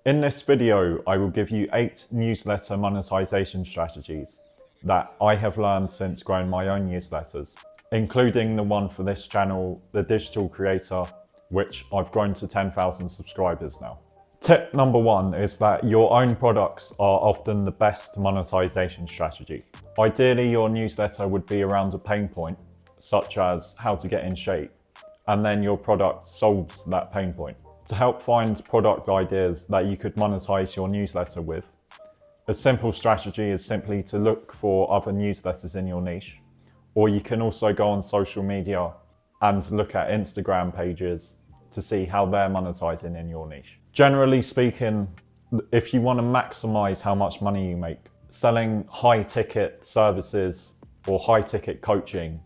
In this video, I will give you 8 newsletter monetization strategies that I have learned since growing my own newsletters, including the one for this channel, The Digital Creator, which I've grown to 10,000 subscribers now. Tip number 1 is that your own products are often the best monetization strategy. Ideally, your newsletter would be around a pain point, such as how to get in shape, and then your product solves that pain point. To help find product ideas that you could monetize your newsletter with, a simple strategy is simply to look for other newsletters in your niche, or you can also go on social media and look at Instagram pages to see how they're monetizing in your niche. Generally speaking, if you want to maximize how much money you make, selling high ticket services or high ticket coaching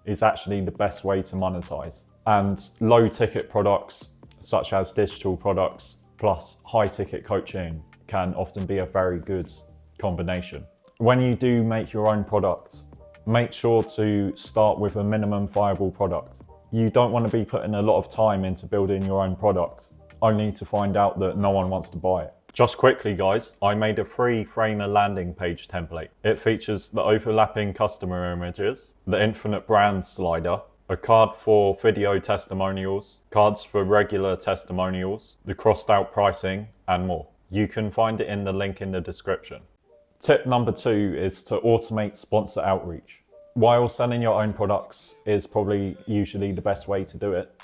is actually the best way to monetize. And low ticket products such as digital products plus high ticket coaching can often be a very good combination. When you do make your own product, make sure to start with a minimum viable product. You don't want to be putting a lot of time into building your own product, only to find out that no one wants to buy it. Just quickly guys, I made a free Framer landing page template. It features the overlapping customer images, the infinite brand slider, a card for video testimonials, cards for regular testimonials, the crossed out pricing, and more. You can find it in the link in the description. Tip number 2 is to automate sponsor outreach. While selling your own products is probably usually the best way to do it,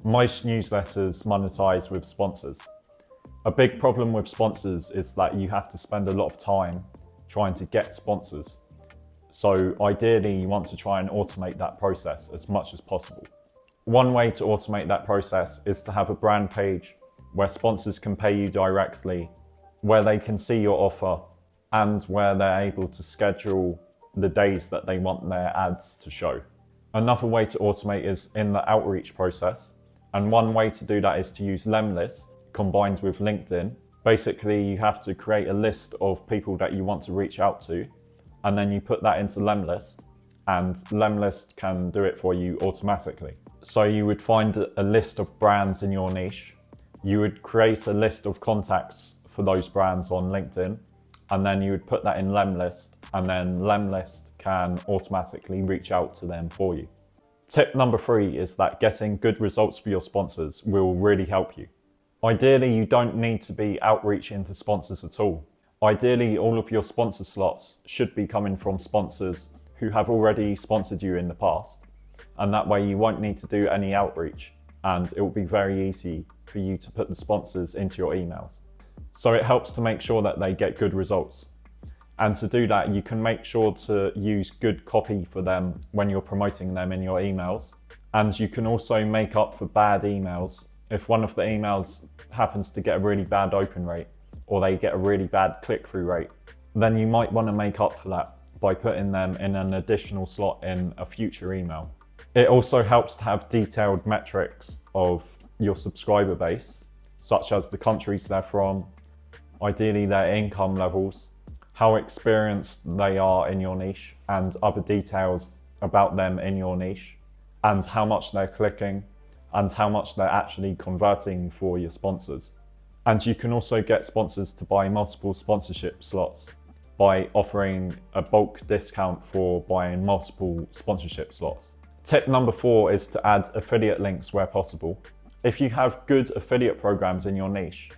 most newsletters monetize with sponsors. A big problem with sponsors is that you have to spend a lot of time trying to get sponsors. So ideally, you want to try and automate that process as much as possible. One way to automate that process is to have a brand page where sponsors can pay you directly, where they can see your offer, and where they're able to schedule the days that they want their ads to show. Another way to automate is in the outreach process. And one way to do that is to use Lemlist combined with LinkedIn. Basically, you have to create a list of people that you want to reach out to, and then you put that into Lemlist, and Lemlist can do it for you automatically. So you would find a list of brands in your niche. You would create a list of contacts for those brands on LinkedIn, and then you would put that in Lemlist, and then Lemlist can automatically reach out to them for you. Tip number 3 is that getting good results for your sponsors will really help you. Ideally, you don't need to be outreaching to sponsors at all. Ideally, all of your sponsor slots should be coming from sponsors who have already sponsored you in the past. And that way you won't need to do any outreach, and it will be very easy for you to put the sponsors into your emails. So it helps to make sure that they get good results. And to do that, you can make sure to use good copy for them when you're promoting them in your emails. And you can also make up for bad emails. If one of the emails happens to get a really bad open rate, or they get a really bad click-through rate, then you might want to make up for that by putting them in an additional slot in a future email. It also helps to have detailed metrics of your subscriber base, such as the countries they're from, ideally their income levels, how experienced they are in your niche, and other details about them in your niche, and how much they're clicking, and how much they're actually converting for your sponsors. And you can also get sponsors to buy multiple sponsorship slots by offering a bulk discount for buying multiple sponsorship slots. Tip number 4 is to add affiliate links where possible. If you have good affiliate programs in your niche,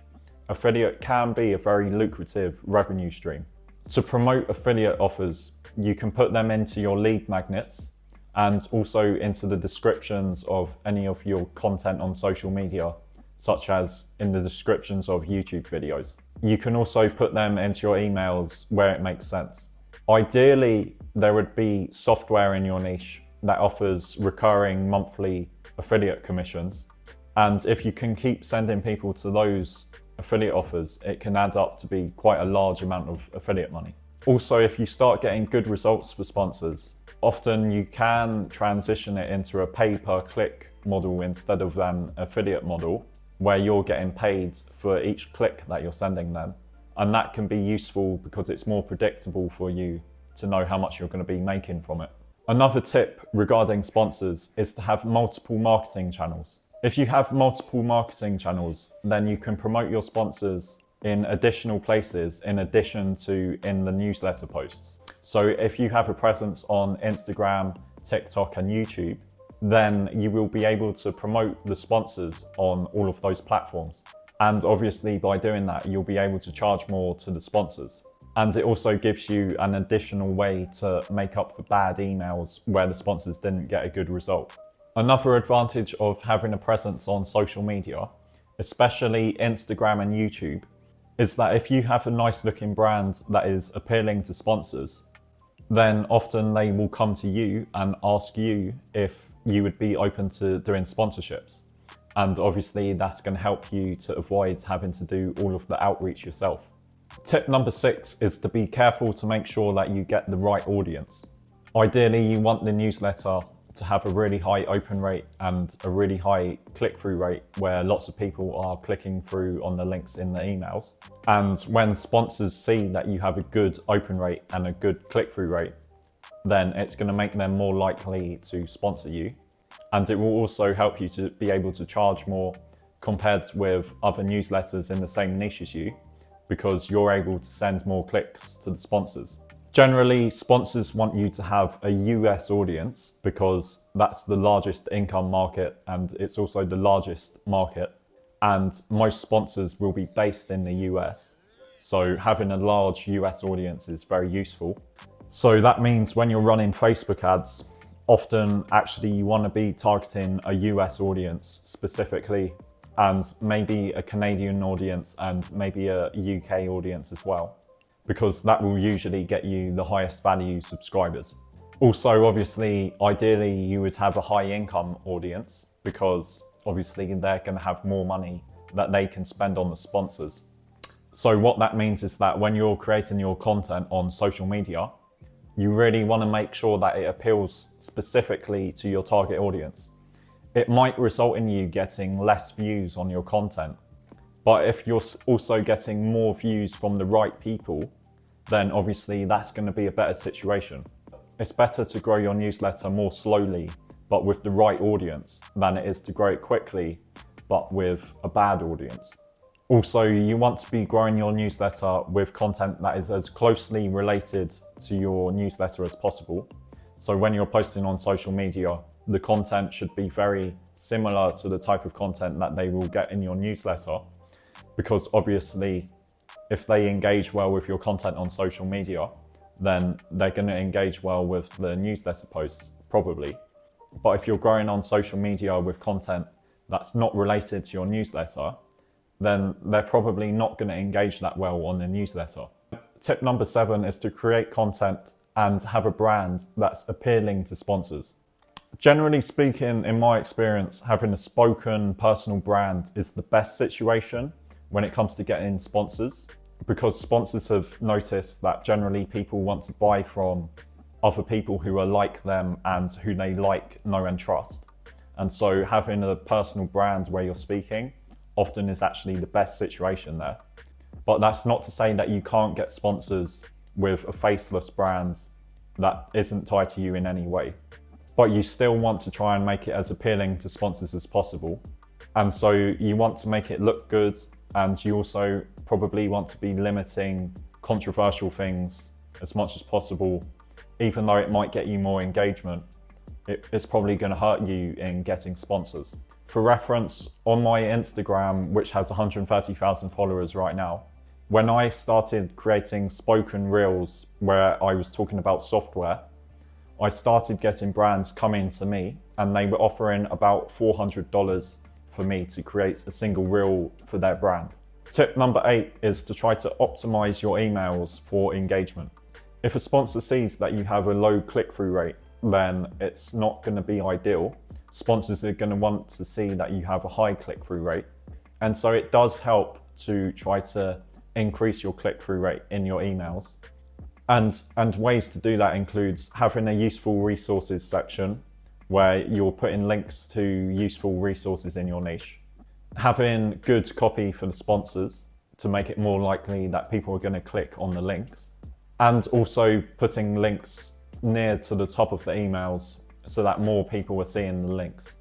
affiliate can be a very lucrative revenue stream. To promote affiliate offers, you can put them into your lead magnets and also into the descriptions of any of your content on social media, such as in the descriptions of YouTube videos. You can also put them into your emails where it makes sense. Ideally, there would be software in your niche that offers recurring monthly affiliate commissions. And if you can keep sending people to those affiliate offers, it can add up to be quite a large amount of affiliate money. Also, if you start getting good results for sponsors, often you can transition it into a pay-per-click model instead of an affiliate model, where you're getting paid for each click that you're sending them. And that can be useful because it's more predictable for you to know how much you're going to be making from it. Another tip regarding sponsors is to have multiple marketing channels. If you have multiple marketing channels, then you can promote your sponsors in additional places in addition to in the newsletter posts. So if you have a presence on Instagram, TikTok and YouTube, then you will be able to promote the sponsors on all of those platforms. And obviously by doing that, you'll be able to charge more to the sponsors. And it also gives you an additional way to make up for bad emails where the sponsors didn't get a good result. Another advantage of having a presence on social media, especially Instagram and YouTube, is that if you have a nice looking brand that is appealing to sponsors, then often they will come to you and ask you if you would be open to doing sponsorships. And obviously that's going to help you to avoid having to do all of the outreach yourself. Tip number 6 is to be careful to make sure that you get the right audience. Ideally, you want the newsletter to have a really high open rate and a really high click-through rate where lots of people are clicking through on the links in the emails. And when sponsors see that you have a good open rate and a good click-through rate, then it's going to make them more likely to sponsor you. And it will also help you to be able to charge more compared with other newsletters in the same niche as you, because you're able to send more clicks to the sponsors. Generally, sponsors want you to have a US audience because that's the largest income market and it's also the largest market. And most sponsors will be based in the US. So having a large US audience is very useful. So that means when you're running Facebook ads, often actually you want to be targeting a US audience specifically, and maybe a Canadian audience and maybe a UK audience as well, because that will usually get you the highest value subscribers. Also, obviously, ideally you would have a high income audience because obviously they're going to have more money that they can spend on the sponsors. So what that means is that when you're creating your content on social media, you really want to make sure that it appeals specifically to your target audience. It might result in you getting less views on your content, but if you're also getting more views from the right people, then obviously that's going to be a better situation. It's better to grow your newsletter more slowly, but with the right audience, than it is to grow it quickly, but with a bad audience. Also, you want to be growing your newsletter with content that is as closely related to your newsletter as possible. So when you're posting on social media, the content should be very similar to the type of content that they will get in your newsletter, because obviously if they engage well with your content on social media, then they're going to engage well with the newsletter posts probably. But if you're growing on social media with content that's not related to your newsletter, then they're probably not going to engage that well on the newsletter. Tip number 7 is to create content and have a brand that's appealing to sponsors. Generally speaking, in my experience, having a spoken personal brand is the best situation when it comes to getting sponsors, because sponsors have noticed that generally people want to buy from other people who are like them and who they like, know and trust. And so having a personal brand where you're speaking often is actually the best situation there. But that's not to say that you can't get sponsors with a faceless brand that isn't tied to you in any way. But you still want to try and make it as appealing to sponsors as possible. And so you want to make it look good, and you also probably want to be limiting controversial things as much as possible. Even though it might get you more engagement, it's probably going to hurt you in getting sponsors. For reference, on my Instagram, which has 130,000 followers right now, when I started creating spoken reels where I was talking about software, I started getting brands coming to me and they were offering about $400 for me to create a single reel for their brand. Tip number 8 is to try to optimize your emails for engagement. If a sponsor sees that you have a low click-through rate, then it's not going to be ideal. Sponsors are going to want to see that you have a high click-through rate. And so it does help to try to increase your click-through rate in your emails. And ways to do that includes having a useful resources section where you're putting links to useful resources in your niche. Having good copy for the sponsors to make it more likely that people are going to click on the links. And also putting links near to the top of the emails so that more people are seeing the links.